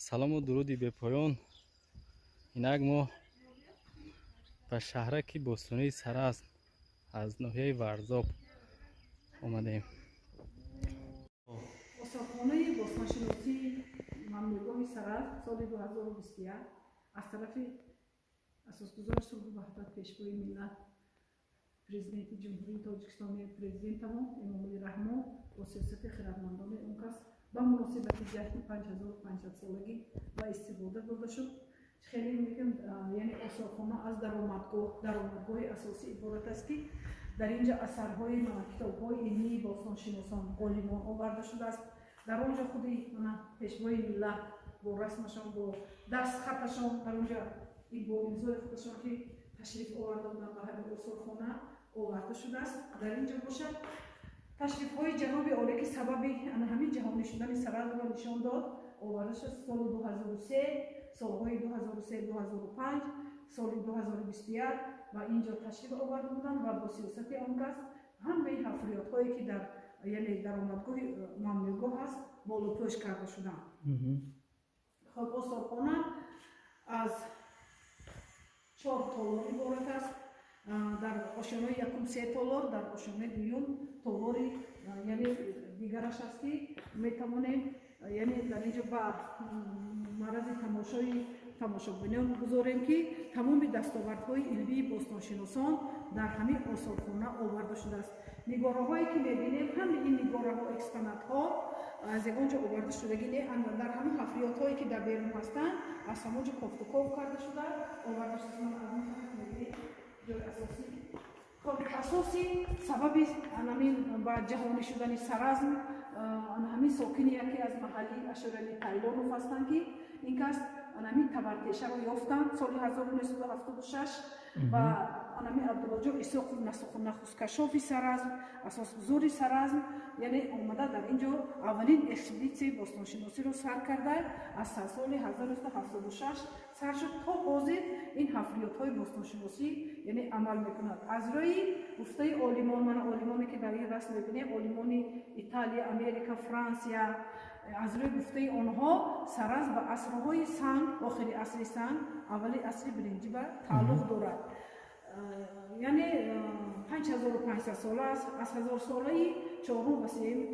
салому дуруди бепоён. Инак мо ба шаҳраки бостонии Сараз аз ноҳияи Варзоб омадем. осорхонаи бостоншиносии мамнӯъгоҳи Сараз соли 2021 аз тарафи асосгузори сулҳу ваҳдат пешвои миллат президенти ҷумҳурии Тоҷикистони президентамо Эмомали Раҳмон бо сиёсати хиратмандони он кас ба муносибати ҷашни 5500 солагӣ ба истифода дода шуд. خیلی میگم یعنی آثارخانه از درآمدگاه اساسی عبارت است که در اینجا اثرهای کتاب‌های علمی باستانشناسان عالمان آورده شده است. در اونجا خودی من پیشوای ملت با رسمشان با دستخطشان در اونجا این با امضای خودشان که تشریف آورده بودند به همین آثارخانه آورده شده است. در اینجا باشد تشریف‌های جناب عالی که سبب همین جهانی شدن سرز را نشان داد آورده شد سال 2003 سالهای 2003-2005 سال 2021 و اینجا تشریف آورده بودند و با سیاست آن کس همه حفریات‌هایی که در یعنی درآمدگاه ممنوعگاه است بالا پوش کرده شدند. خب آثارخانه از 4 تالار عبارت است. در آشیانه یکم 3 تالار، در آشیانه دوم تالاری یعنی دیگرش است که میتوانیم یعنی در اینجا با مرز تماشابینان گذاریم که تمام دستاوردهای علمی باستانشناسان در همین آثارخانه آورده شده است. نگاره‌هایی که می‌بینیم همین این نگاره‌ها اکسپونات‌ها از اینجا آورده شدگی در همین حفریات‌هایی که در بیرون هستند از همونجا کافتوکاو کرده شده آورده شده جای اساسی. خب اساسی سبب همین با جهانی شدن سرزم همین ساکنی یکی از محلی اشرالی تایلان هستند که این کس همین تبرتیشه رو یافتند سال 1976 و همین عبدالله اسحاق نخستکشاف سرزم اساسگذار سرزم یعنی آمده در اینجا اولین اکسپدیسی باستانشناسی رو سر کرده از سال 1976 سر شد تا حاضر این حفریات‌های باستانشناسی یعنی عمل میکند. از روی گفته عالمانی که در این رسم میبینیم عالمان ایتالیا، امریکا، فرانسه از روی گفته آنها سرز به عصرهای سنگ آخری عصر سنگ اولی عصر برنجی به تعلق دارد. یعنی 5500 ساله است. از 1000 ساله چهارم و سوم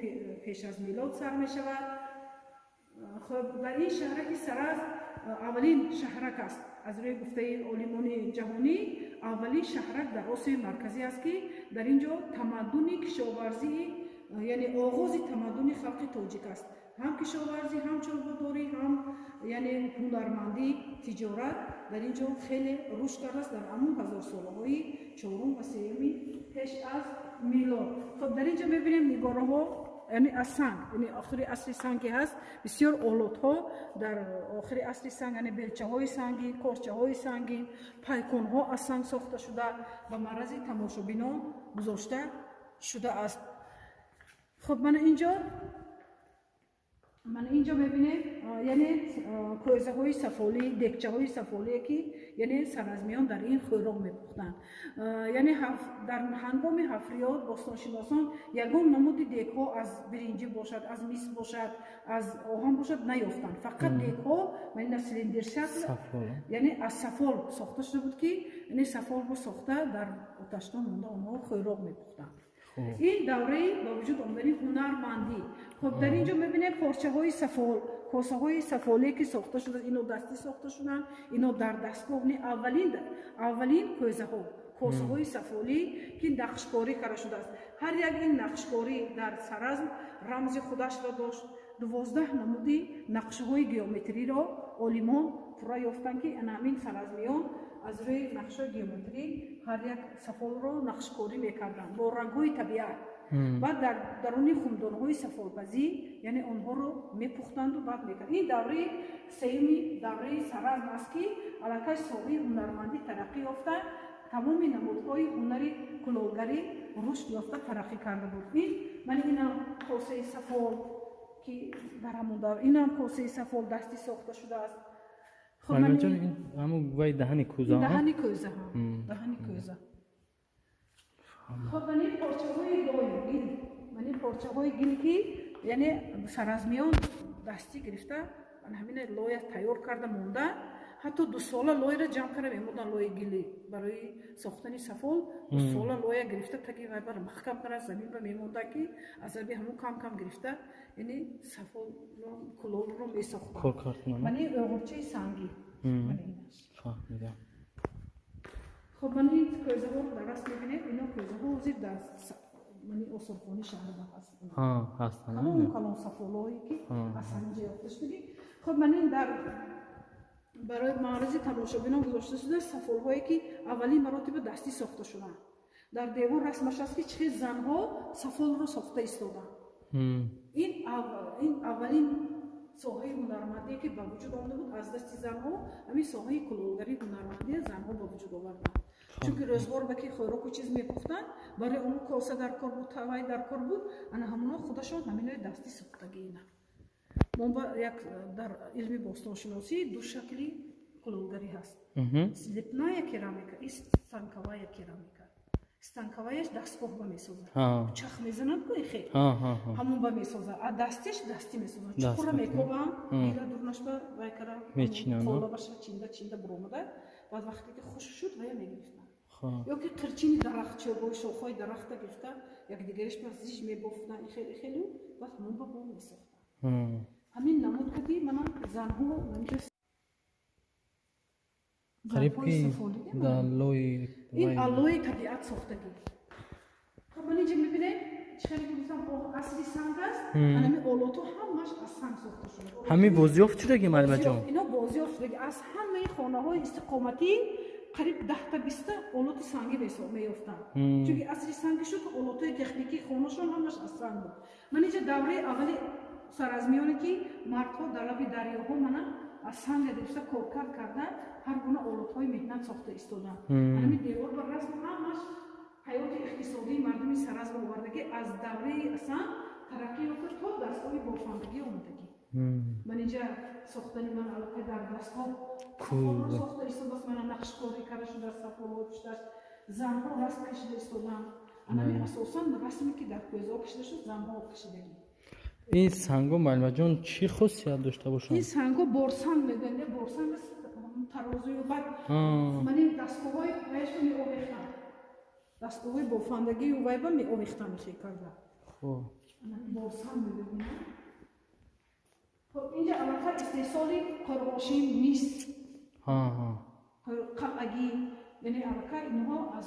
پیش از میلاد سر می شود. خب در این شهرک سرز اولین شهرک است. از روی گفته عالمان جهانی اولین شهرک در آسیای مرکزی است که در اینجا تمدن کشاورزی یعنی آغاز تمدن خلق تاجیک است. هم کشاورزی، هم چربه‌داری، هم یعنی هنرمندی، تجارت در اینجا خیلی رشد کرده است در همون 1000 ساله‌های چهارم و سوم پیش از میلاد. خب در اینجا می‌بینیم نگاره‌ها یعنی از سنگ یعنی آخری عصر سنگی هست. بسیار آلات‌ها در آخری عصر سنگ یعنی بلچه‌های سنگی، کارچه‌های سنگی، پیکان‌ها از سنگ ساخته شده و معرض تماشابینان گذاشته شده است. خب من اینجا می‌بینیم یعنی کوزه‌های سفالی، دکچه‌های سفالی که یعنی سرزمیان در این خوراک می‌پختند. یعنی در هنگام حفریات باستانشناسان یگان نمود دک‌ها از برنجی باشد، از مس باشد، از آهن باشد نیافتند. فقط دک‌ها یعنی سیلندر شکل یعنی از سفال ساخته شده بود که یعنی سفال رو ساخته در آتش‌دان مانده آنها خوراک می‌پختند. این دوره با وجود آمدن هنرمندی. خب در اینجا می‌بینید پارچه‌های سفال، کاسه‌های سفالی که ساخته شده اینا دستی ساخته شدن، اینا در دستگاه اولین کوزه‌ها کاسه‌های سفالی که نقشکاری کرده شده است. هر یک این نقشکاری در سرزم رمز خودش را داشت. 12 نمودی نقشه‌های گیومتری را عالمان پورا یافتند که همین سرزمیان از روی نقشه گیومتری هر یک سفال رو نقشکاری میکردند با رنگ‌های طبیعت. بعد در درونی خمدان‌های سفالپزی یعنی آنها رو میپختند و بعد میکردند. این دوره سومی دوره سرزم است که علاقه ساقی هنرمندی ترقی یافته تمام نمودهای هنری کلاهگری رشد یافته ترقی کرده بود. این کاسه سفال که در همون دور اینم کاسه سفال دستی ساخته شده است. خب من همون وای دهنی کوزه دهنی کوزه خب من این پارچه‌های گل که یعنی سرزمیان دستی گرفته ҳамин лоя тайёр карда монда, ҳатто 2 сола лояро ҷамъ карда мемондан лояи гилӣ барои сохтани сафол 2 сола лоя гирифта таги вайбар маҳкам карда заминба мемонда ки азаби ҳамун кам гирифта яъне сафолро кулолро месохта. کار کارتون мани оғурчаи сангӣ فهمیدم خب мани кӯзаҳо дар раст мебинед ино кӯзаҳо ҳозир дар мани осорхони шаҳрда ҳастанд. هستن ҳамон калон сафолҳое ки аз санҷа ёфта шудагӣ. хоб мани дар барои маъризи тамошобинон гузошта шуда сафолҳое ки аввалин маротиба дастӣ сохта шуданд. дар девор расмаш аст ки чӣ хел занҳо сафолро сохта истоданд. ин аввалин соҳаи ҳунармандие ки ба вуҷуд омада буд аз дасти занҳо ҳамин соҳаи кулолгарии ҳунармандия занҳо ба вуҷуд оварданд. чунки рӯзгор ба ки хӯроку чиз мепухтанд барои он коса дар кор буд тавай дар кор буд ана ҳамоно худашон ҳаминои дастӣ сохтагиина. мо ба як дар илми бостоншиносӣ ду шакли кулолгарӣ ҳаст. слепная керамика и станковая керамика. станковаяш дастгоҳ ба месозад. чах мезанад ку хел ҳамон ба месозад. а дастиш дастӣ месозад. чуқура мекобам ила дурнашба вайкара қолабаша чинда буромада баъд вақте ки хушк шуд вая мегирифтанд. ё ки қирчини дарахт чӯбои шохҳои дарахта гирифта якдигариш ба зиж мебофтанд хелу баъд ҳамон ба бом месохтанд. ҳамин намуд ки мана занҳо قریب کی دالوی این آلوی طبیعت ساختگی. خب من اینجا میبینید چخیلی گفتم اصلی سنگ است. همین آلاتو همش از سنگ ساخته شده. همین بازیافت شدگی معلم جان. اینا بازیافت شدگی از همه خانه های استقامتی قریب 10 تا 20 تا آلات سنگی میافتن. چون اصلی سنگ شد که آلاتای تکنیکی خانه‌شون همش از سنگ بود. من اینجا دوره اولی سر از میونه که مردها در لب دریاها منن از سنگ گرفته کار کردن هر گونه آلات‌های مهنت ساخته ایستادن. همین دیوار بر رسم همش حیات اقتصادی مردمی سرراز آوردگی از دوره اصلا ترقی یافته تا دستگاه بافندگی آمدگی. من اینجا ساختنی من علاقه در دستگاه سفال ساخته ایستاده است. من نقشکاری کرده شده در سفال‌ها بیشتر زنها رسم کشیده ایستادن. همین اساساً رسمی که در کوزه کشیده شد زنها کشیدگی. این سنگا معلم جان چی خاصیت داشته باشن؟ این سنگا بورسنگ میگن. بورسنگ ترازوی و بعد من این دستگاه‌های وایش رو می‌آویختم. دستگاه‌های بافندگی و وایبا می‌آویختم میشه کرده. خب بورسنگ میگن. خب اینجا البته استحصالی قرقاشی نیست. قلعگی یعنی البته اینها از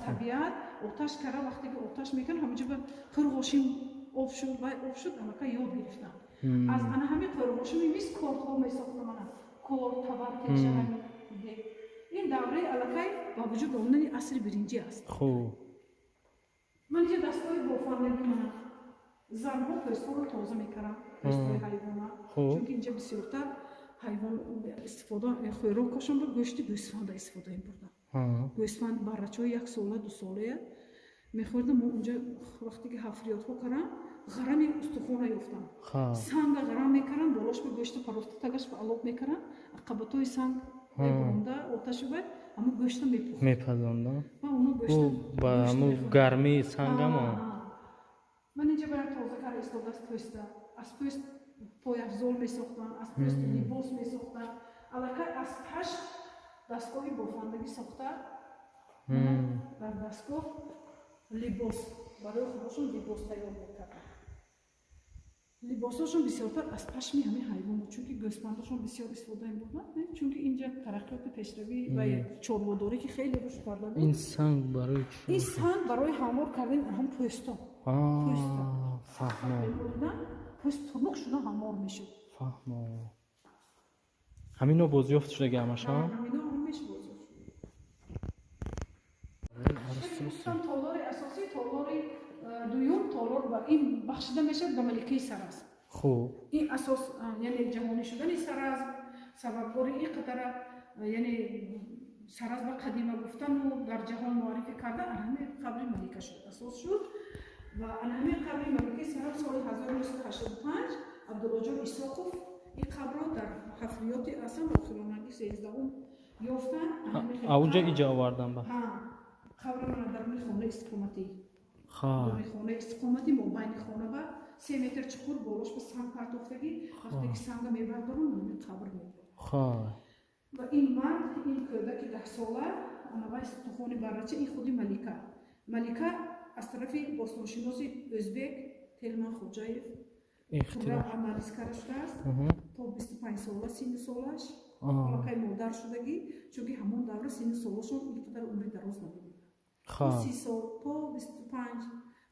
طبیعت آتش کرده وقتی که آتش میکنن همینجا به قرقاشی آب شد البته یاد گرفتن. از آن همین قرقاشی می‌ویس کارت‌ها می‌ساختم من. کار تبرکش همین این دوره علاقه با وجود آمدن عصر برنجی است. خوب من اینجا دستگاه بافندگی من زنها پوست‌ها رو تازه میکردم. پوست‌های حیوانات. چون اینجا بسیارتر حیوان استفاده خوراکشون رو گوشت گوسفند استفاده می‌بردن. گوسفند برچه‌های 1 ساله 2 ساله می‌خوردم. اونجا وقتی که حفریات‌ها کردم غرام استخوان یافتم. سنگ غرام میکردن بالاش به گوشت پروفته تگش به آلوب میکردن. عقباتوی سنگ میبرنده آتش بود اما گوشت میپزوندن. و اونو گوشت با همون گرمی سنگ ما. من اینجا برای تازه کار استفاده از پوست. از پوست پای افزار میساختن. از پوست لباس میساختن. علاقه از پش دستگاهی بافندگی ساخته. در دستگاه لباس برای خودشون لباس تیار میکردن. لباساشون بسیارتر از پشم همین حیوان بود چون که گوسفنداشون بسیار استفاده می‌بردن. چون که اینجا ترقیات پیشروی و چارواداری که خیلی روش کرده بود. این سنگ برای چی؟ این سنگ برای هموار کردن هم پوستا. فهمم. پوست تنک شده هموار میشد. فهمم. همینا بازیافت شده همش ها؟ همینا همیش بازیافت شده. تالار اساسی تالار دوم تالار با این بخشیده میشه به ملکه سرز. خوب. این اساس یعنی جهانی شدن سرز سببگاری این قطر یعنی سرز با قدیمه گفتن و در جهان معرفی کردن همین قبر ملکه شد اساس شد و همین قبر ملکه سرز سال 1985 عبدالله جان اسحاقوف این قبر را در حفریات اصلا آخرانگی 13 یافتن. اونجا ایجا آوردن با. قبر من در خانه استقامتی. خانه استقامتی ما بین خانه و 3 метр чуқур болош ба санг партофтагӣ вақте ки санга мебардорон ин қабр мебурад. хай ва ин мард ин кӯдаки 10 сола анавай тухони баррача ин худи Малика. Малика аз тарафи бостоншиноси Өзбек Телман Хоҷаев пурра амалискара шудааст. То 25 сола синни солаш аллакай модар шудагӣ, чунки ҳамон давра синни солашон инқадар умри дароз набуданд. 30 сол то 25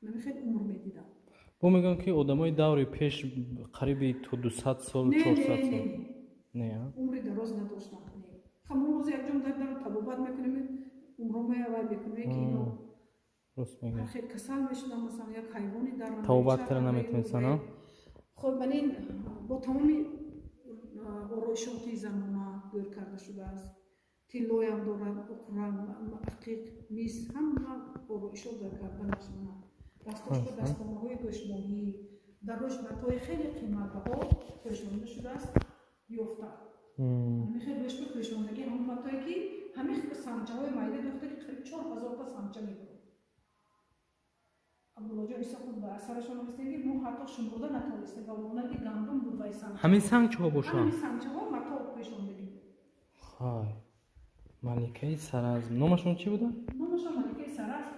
ман хеле умр медидам. бо мегӯям ки одамои даври пеш қариби то 200 сол 400 сол не умри дароз надоштанд. ҳамон рӯз якҷон дар табобат мекунем умромаявай мекунем ки ино рост мегӯям хеле касал мешудам. масалан як ҳайвони дар тавбат кара наметавонистанд. хуб манин бо тамоми ороишоти замона гӯр карда шудааст. тиллоям дорад, уқрам, ақиқ, мис ҳама ороишот дар карда мешаванд. дастош ба дастомаҳои гӯштмоҳӣ дар рӯш матои хеле қиматбаҳо пӯшонда шудааст ёфта. хеле бештар пӯшондагӣ ҳамон матое ки ҳамин самчаҳои майда дохта ки қариб 4000 та самча мебурад. Абдуллоҷон исоқов ба асарашон намистем ки мо ҳатто шумурда натонистем ва монанди гандум буд вай самча. ҳамин самчаҳо бошанд. ҳамин самчаҳо мато пӯшондагӣ. хай Маликаи Саразм номашон чӣ буда? номашон Маликаи Саразм.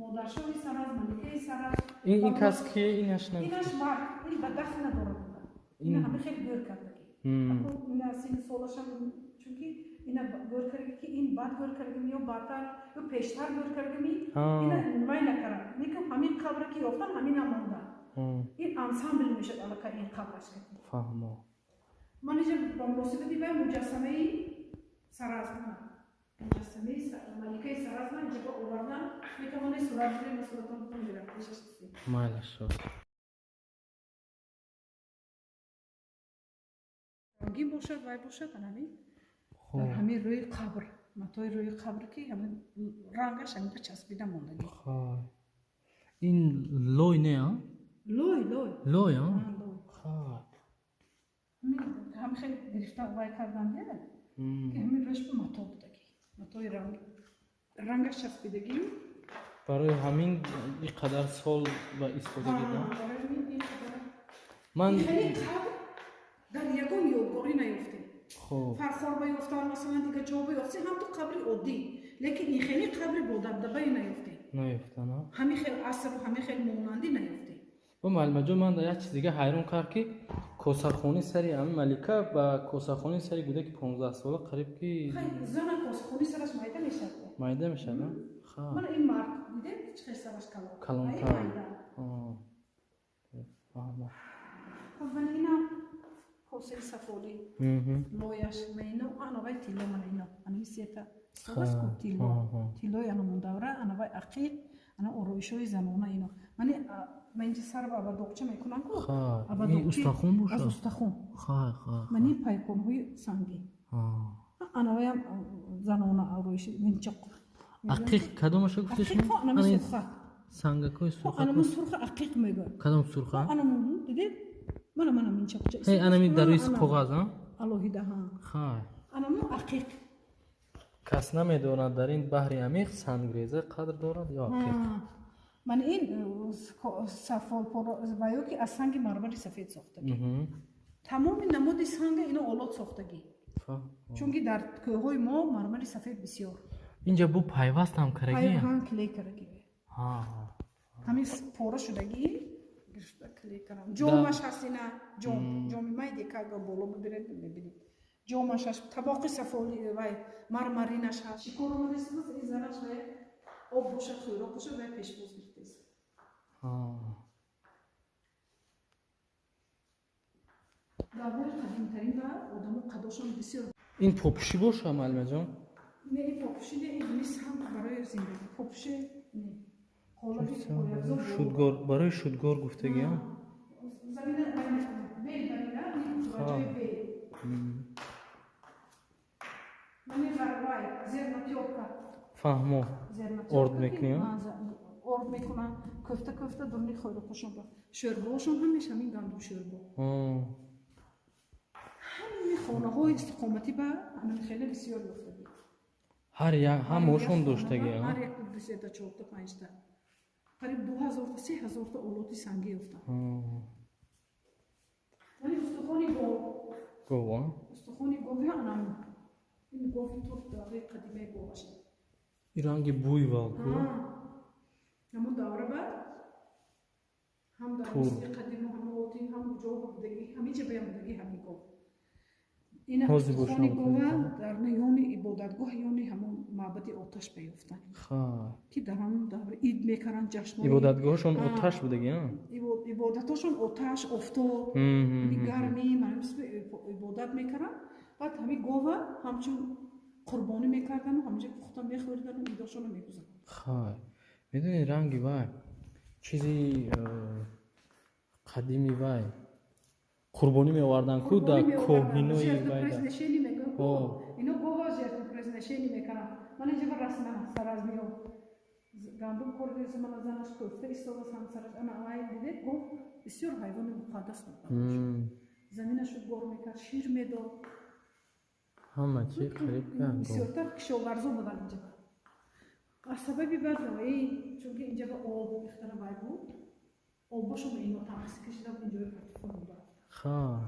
модаршои Саразм, Маликаи Саразм. ин кас ки инаш инаш мард ин ба даст надорад буда. ина ҳама хеле гӯр кардагӣ. ина синни солашам чунки ина гӯр кардагӣ ки ин бад гӯр кардагӣ ё бадтар ё пештар гӯр кардагӣ ина вай накард. Лекин ҳамин қабре ки ёфтан ҳамина монда. ин ансамбл мешад аллакай ин қабраш кардем. фаҳмо. ман инҷа ба муносибати вай муҷассамаи Саразмна муҷассамаи Маликаи Саразмна инҷа ба овардан метавонед сурат гирем ва суратонатон гирем. майли шуд. рангин бошад вай бошад анами дар ҳамин рӯи қабр матои рӯи қабр ки ҳамин рангаш ҳамин часпида мондагӣ. ин лой не лой лой ҳамин хеле гирифта вай кардан ки ҳамин рӯш ба мато будагӣ матои рангаш часпидагӣ барои ҳамин ин қадар сол ва истодагӣ ман дар ягон ёдгорӣ наёфтем. фархор ба ёфтан масалан дигар ҷо ба ёфтем ҳам то қабри оддӣ, лекин ин хеле қабри бо дабдабае наёфтем. ҳамин хел аср ҳамин хел монандӣ наёфтем. ба маълимаҷон ман дар як чиз дига ҳайрон кард ки косархони сари ҳамин Малика ба косархони сари гудаки 15 сола қариб ки зана косархони сараш майда мешад. майда мешад мана ин мард дидем чӣ хел сараш калонтар. ман инам ҳосили сафолӣ лояш мено анавай тилло мана ино анами сета сараску тиллои анамон давра анавай ақиқ ана ороишои занона ино мани ман инҷа сар ба абадоқча мекунам ку устахон бошад аз устахон мани пайконҳои сангин анаваям занона ороиши минчоқ ақиқ кадомаша гуфтеш анами сурха сангакои сурха анами сурха ақиқ мегӯяд кадом сурха анамон дидед мана минчоқча анами дар рӯи коғаз алоҳида анамо ақиқ кас намедонад дар ин баҳри амиқ сангреза қадр дорад ё ақиқ. ман ин сафолпорваё ки аз санги мармари сафед сохтагӣ тамоми намуди санга ино олот сохтагӣ чунки дар кӯҳҳои мо мармари сафед бисёр инҷа бу пайваст ҳам карагӣ клей карагӣ ҳамин пора шудагӣ клей карам ҷомаш ҳаст ина ҷоми майди кага боло бибиред мебинед ҷомаш ҳаст табоқи сафоли вай мармаринаш ҳаст шикоромарисимас ин зараш вай об бошад хӯрок бошад вай пешбоз гирифтест. давори қадимтарин ва одамо қадошон бисёр ин попушӣ боша маълимаҷон не ин попушӣ не ин мис ҳам барои зиндагӣ попушӣ не қолаби шудгор барои шудгор гуфтагӣ замина бел барина ҷои бел мани вай зернатёрка фаҳмо орд мекунем орд мекунам кофта дурни хӯрокошон ба шӯрбоошон ҳамеш ҳамин гандум шӯрбо ҳамин хонаҳои истиқоматӣ ба ҳамин хеле бисёр ёфтагӣ ҳамошон доштагӣ ҳар як дусета чорта панҷта قریب 2000 تا 3000 تا اولادی سنگی افتاد. ولی استخوانی گاو یا انم این گاو تو داره قدیمه گاوش. این رنگ بوی والکو. همون داره بعد هم داره قدیم هم اوتی هم جو بودگی همیشه بیام بودگی همین گاو. این استخوانی گاو در نیامی عبادتگاه یعنی همون معبد آتش بیفتن. که در همون داره عید میکردن جشن. عبادتگاهشون آتش بودگی ها؟ عبادتشون آتش افتاد. گرمی مثل عبادت میکردن. بعد همین گاو همچون قربانی میکردن و همینجا پخته میخوردن و ایداشون میگذارن. خب میدونی رنگی وای چیزی قدیمی وای قربانی میآوردن کو در کوهینوی وای اینو گاوا زیاد پرزنتشنی میکنن. من اینجا رسما سر از میو گندم خورده من از آنش کوفته استاد همسرش انا اوایل دیده گفت بسیار حیوان مقدس بود. زمینش رو گور میکرد شیر میداد. همه چی قریب کردن. بسیارتر کشاورزا بودن اینجا. از سببی بدنایی چون که اینجا به آب اختراع باید بود. آباشون اینو تماس کشیدن اینجا پرتفون بودن. خب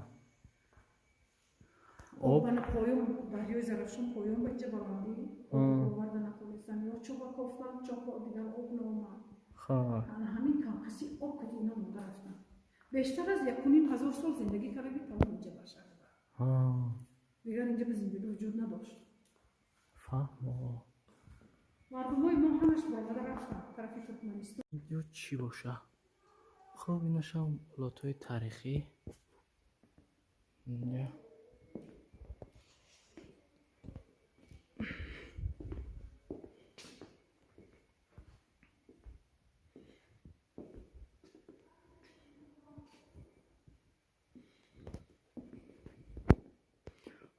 آب من پایون دریای زرافشان پایون به اینجا برامدی. آوردن نخوردن یا چوبا کفتن چوبا دیگر آب نامد. خب همین کم کسی آب کتی اینا مونده رفتن. بیشتر از 1,500 سال زندگی کردی تا اینجا باشه. دیگر اینجا به زندگی وجود نداشت. فهم. مردمای ما همش بالا رفتن طرفی ترکمنستان. اینجا چی باشه؟ خب اینش هم لاتای تاریخی. اینجا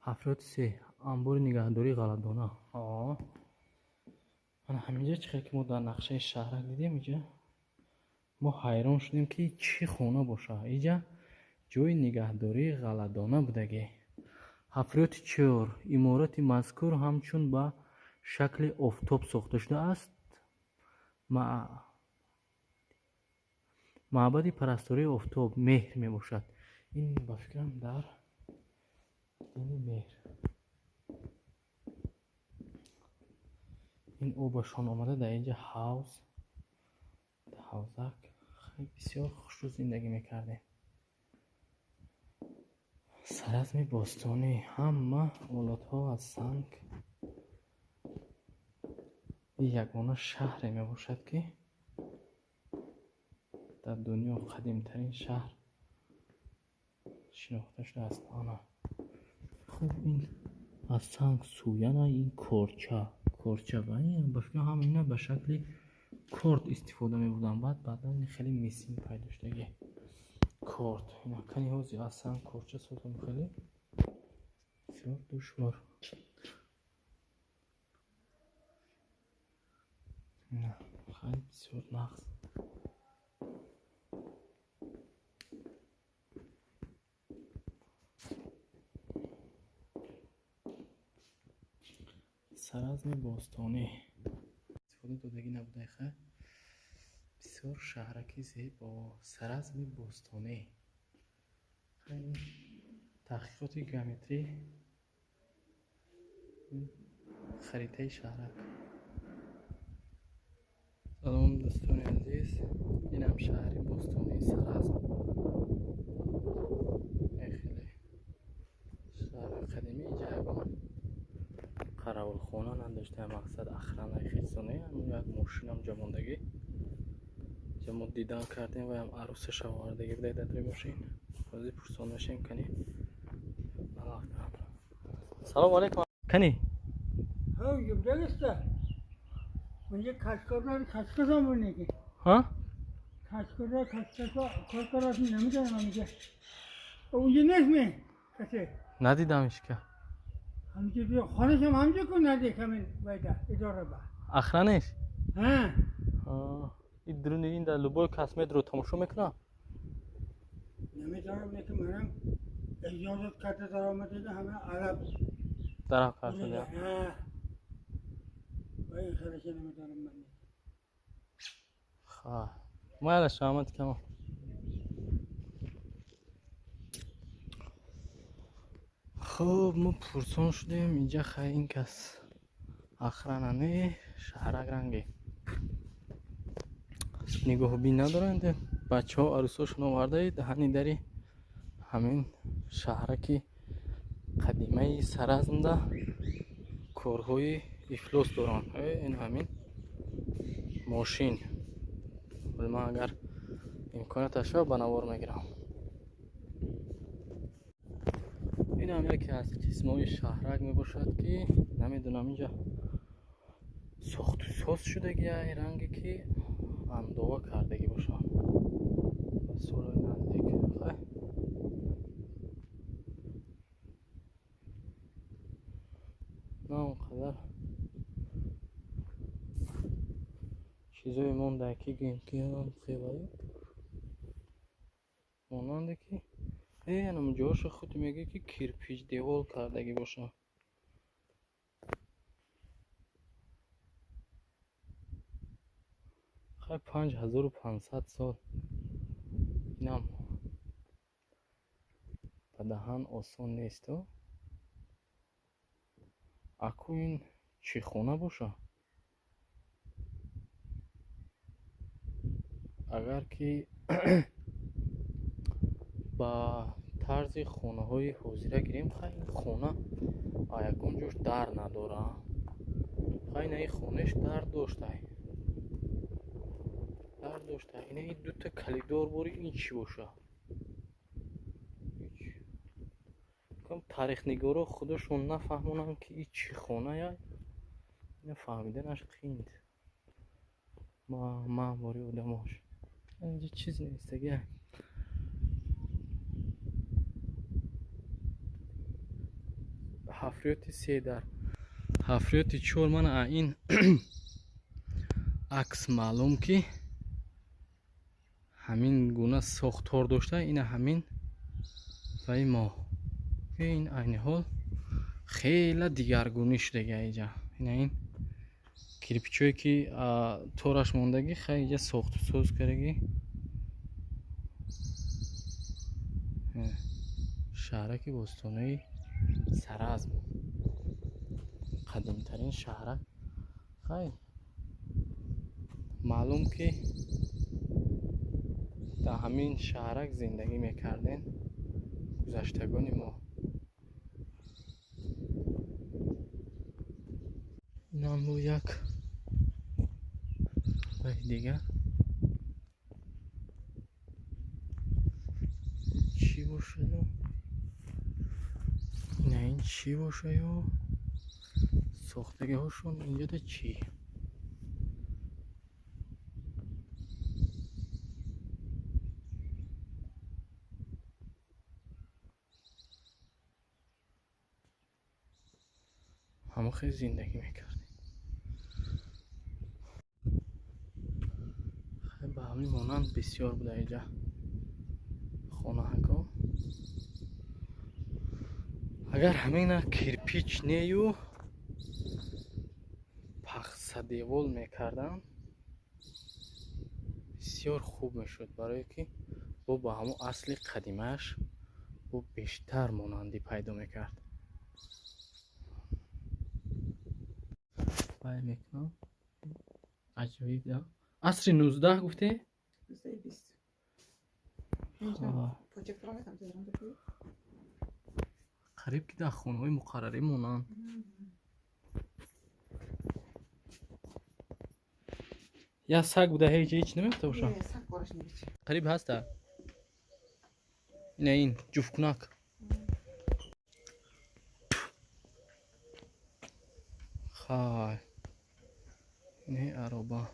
افراد 3 انبار نگهداری غلطانه. من همینجا چقدر که ما در نقشه شهر دیدیم اینجا ما حیران شدیم که چی خونه باشه. اینجا جای نگهداری غلطانه بودگی. افراد 4 عمارت مذکور همچون با شکل آفتاب ساخته شده است. معبد پرستاری آفتاب مهر می باشد. این با فکرم در این مهر این اوبشان آمده در اینجا حوزک خیلی بسیار خوش رو زندگی میکردیم. سرزم باستانی همه اولادها از سنگ. این یگانه شهر می باشد که در دنیا قدیمترین شهر شناخته شده است. خب این از سنگ سویانه این کورچه و این بفکر همینه به شکل کورد استفاده می بودن. بعدا این خیلی میسین پیدا شده کورد اینا کنی حوزی از سنگ کورچه ساختن خیلی بسیار دشوار. نه خیلی بسیار نقص. سرزم باستانی استفاده دادگی نبوده. خیلی بسیار شهرکی زیبا. سرزم باستانی خیلی تحقیقات گیومتری خریطه شهرک. سلام دوستان عزیز، این هم شهر باستانی سرزم. خیلی شهر قدیمی. اینجا قراول خونه نداشته. مقصد اخرانه خیزانه همون یک ماشین هم جماندگی که ما دیدن کردیم و هم عروسش آوردگی بوده در دوی ماشین. بازی پرسانشیم کنی. سلام علیکم کنی. ها یبدالسته म्हणजे खासकरा म्हणणे ها खासकरा नمیدونم میگه اونجا نسمه کسی ندیدمش که همینجوری خانش هم همینجا کن نزدیک همین باید اداره با اخرانش. ها این درون این در لبای کسمت رو تماشا میکنم. نمیدونم که منم اجازت کرده در آمده همه عرب درم کرده. باید خیلیش نمیدونم من. майла шамат кама. خب ما پرسان شدیم اینجا خیلی این کس اخرانانه شهرک رنگی نگاه بین ندارند. بچه ها عروساشون آورده دهنی داری همین شهرکی قدیمه سرازم ده کارهای افلاس دارن. این همین ماشین ولی من اگر امکانات شد بنوار میگیرم. این هم یکی از قسمای شهرک می باشد که نمیدونم اینجا ساخت و ساز شده یا رنگی که اندوه کردگی باشه. سولای نزدیک نه اونقدر چیزای مونده که گیمکی هم خیلی ماننده که اینم جاش خود میگه که کرپیچ دیوال کردگی باشه. خیلی 5500 سال اینم بدهن آسان نیست. اکو این چی خونه باشه؟ اگر که با طرز خونه های حوزیره گیریم خیلی خونه آیکون جوش در نداره. خیلی این خونش در داشته اینه این دوتا کلیدار باری این چی باشه؟ کم تاریخ نگارا خودشون نفهمونن که این چی خونه یا نفهمیدنش قیند ما باری آدماش اینجا چیز نیست دیگه. حفریات 3 در حفریات 4 من این عکس معلوم که همین گونه ساختار داشته. این همین و ما این عین حال خیلی دیگرگونی شده اینجا. این کریپچوی که تورش موندگی خیلی ساخت و ساز کردگی. شهرک باستانی سرازم قدیم ترین شهرک. خیلی معلوم که در همین شهرک زندگی میکردن گذشتگان ما. این هم بود یک دیگه چی باشه نه این چی باشه یا ساختگی هاشون اینجا ده چی همه خیلی زندگی میکردیم. خیلی به همین مانند بسیار بوده اینجا خانه ها. اگر همین کرپیچ نیو پخص دیوال میکردن بسیار خوب میشد برای که با همون اصل قدیمش با بیشتر مانندی پیدا میکرد. باید میکنم عجیب ده. عصر 19 گفته؟ 20 قریب که در خونه های مقرره مونن. یا سگ بوده هیچ نمیفته باشم. قریب هست در این جفت کنک خواهی نه عربا